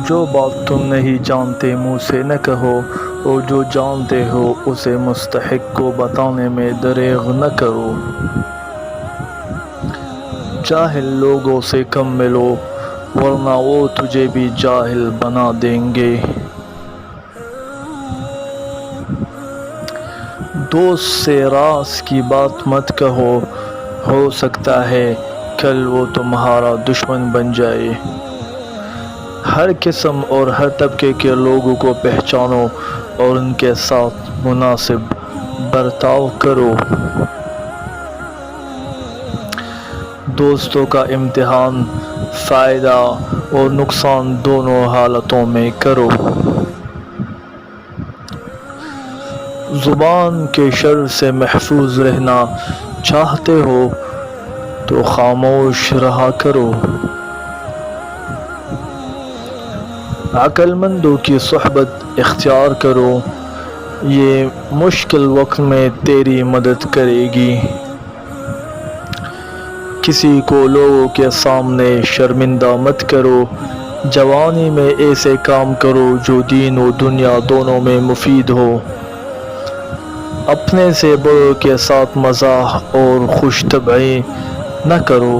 جو بات تم نہیں جانتے منہ سے نہ کہو، اور جو جانتے ہو اسے مستحق کو بتانے میں دریغ نہ کرو۔ جاہل لوگوں سے کم ملو، ورنہ وہ تجھے بھی جاہل بنا دیں گے۔ دوست سے راز کی بات مت کہو، ہو سکتا ہے کل وہ تمہارا دشمن بن جائے۔ ہر قسم اور ہر طبقے کے لوگوں کو پہچانو اور ان کے ساتھ مناسب برتاؤ کرو۔ دوستوں کا امتحان فائدہ اور نقصان دونوں حالتوں میں کرو۔ زبان کے شر سے محفوظ رہنا چاہتے ہو تو خاموش رہا کرو۔ عقل مندوں کی صحبت اختیار کرو، یہ مشکل وقت میں تیری مدد کرے گی۔ کسی کو لوگوں کے سامنے شرمندہ مت کرو، جوانی میں ایسے کام کرو جو دین و دنیا دونوں میں مفید ہو۔ اپنے سے بڑوں کے ساتھ مزاح اور خوش طبعی نہ کرو۔